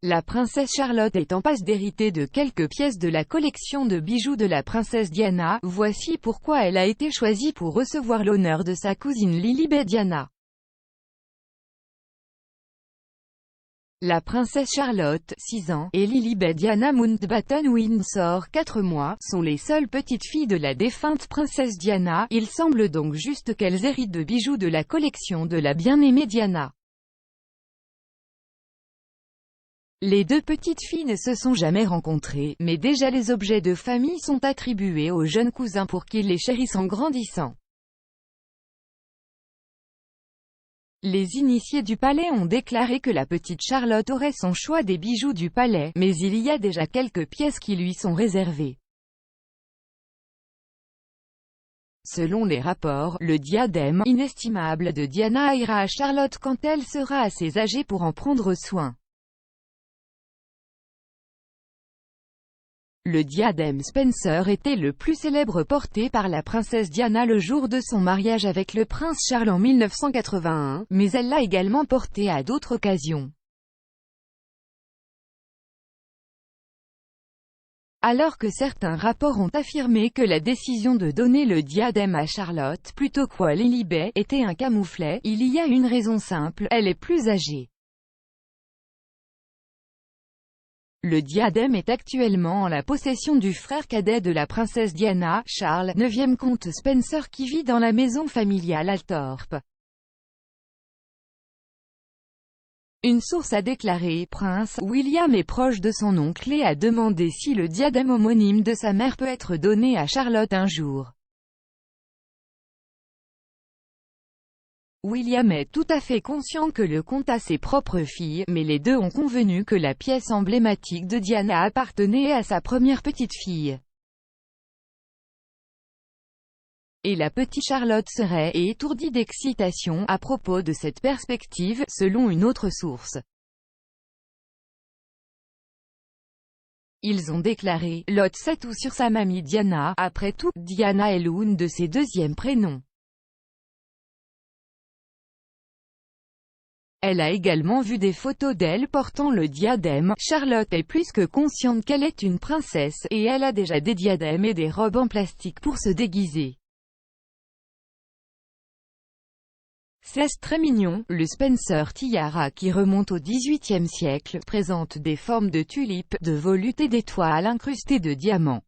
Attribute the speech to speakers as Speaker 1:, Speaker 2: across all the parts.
Speaker 1: La princesse Charlotte est en passe d'hériter de quelques pièces de la collection de bijoux de la princesse Diana. Voici pourquoi elle a été choisie pour recevoir l'honneur de sa cousine Lilibet Diana. La princesse Charlotte, 6 ans, et Lilibet Diana Mountbatten-Windsor, 4 mois, sont les seules petites filles de la défunte princesse Diana. Il semble donc juste qu'elles héritent de bijoux de la collection de la bien-aimée Diana. Les deux petites filles ne se sont jamais rencontrées, mais déjà les objets de famille sont attribués aux jeunes cousins pour qu'ils les chérissent en grandissant. Les initiés du palais ont déclaré que la petite Charlotte aurait son choix des bijoux du palais, mais il y a déjà quelques pièces qui lui sont réservées. Selon les rapports, le diadème inestimable de Diana ira à Charlotte quand elle sera assez âgée pour en prendre soin. Le diadème Spencer était le plus célèbre porté par la princesse Diana le jour de son mariage avec le prince Charles en 1981, mais elle l'a également porté à d'autres occasions. Alors que certains rapports ont affirmé que la décision de donner le diadème à Charlotte plutôt qu'à Lilibet était un camouflet, il y a une raison simple, elle est plus âgée. Le diadème est actuellement en la possession du frère cadet de la princesse Diana, Charles, 9e comte Spencer, qui vit dans la maison familiale à Thorpe. Une source a déclaré: Prince William est proche de son oncle et a demandé si le diadème homonyme de sa mère peut être donné à Charlotte un jour. William est tout à fait conscient que le comte a ses propres filles, mais les deux ont convenu que la pièce emblématique de Diana appartenait à sa première petite fille. Et la petite Charlotte serait étourdie d'excitation à propos de cette perspective, selon une autre source. Ils ont déclaré: Lot sait tout sur sa mamie Diana, après tout, Diana est l'une de ses deuxièmes prénoms. Elle a également vu des photos d'elle portant le diadème. Charlotte est plus que consciente qu'elle est une princesse, et elle a déjà des diadèmes et des robes en plastique pour se déguiser. C'est très mignon. Le Spencer Tiara, qui remonte au XVIIIe siècle, présente des formes de tulipes, de volutes et d'étoiles incrustées de diamants.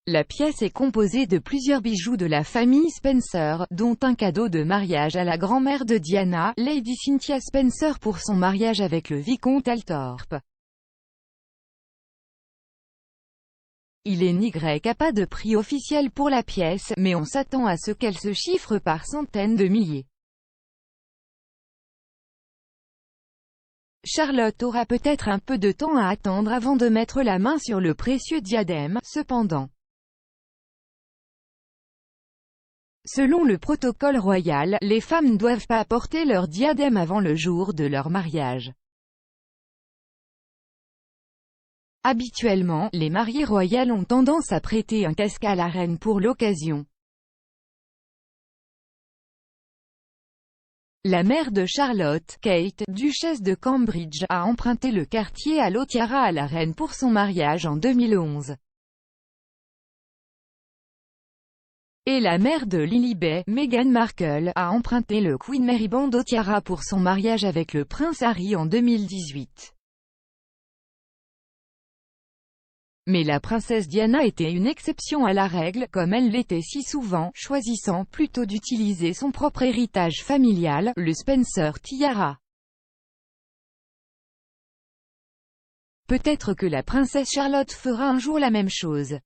Speaker 1: La pièce est composée de plusieurs bijoux de la famille Spencer, dont un cadeau de mariage à la grand-mère de Diana, Lady Cynthia Spencer, pour son mariage avec le vicomte Althorp. Il n'y a pas de prix officiel pour la pièce, mais on s'attend à ce qu'elle se chiffre par centaines de milliers. Charlotte aura peut-être un peu de temps à attendre avant de mettre la main sur le précieux diadème, cependant. Selon le protocole royal, les femmes ne doivent pas porter leur diadème avant le jour de leur mariage. Habituellement, les mariées royales ont tendance à prêter un casque à la reine pour l'occasion. La mère de Charlotte, Kate, duchesse de Cambridge, a emprunté le quartier à l'Otiara à la reine pour son mariage en 2011. Et la mère de Lilibet, Meghan Markle, a emprunté le Queen Mary Band au tiara pour son mariage avec le prince Harry en 2018. Mais la princesse Diana était une exception à la règle, comme elle l'était si souvent, choisissant plutôt d'utiliser son propre héritage familial, le Spencer Tiara. Peut-être que la princesse Charlotte fera un jour la même chose.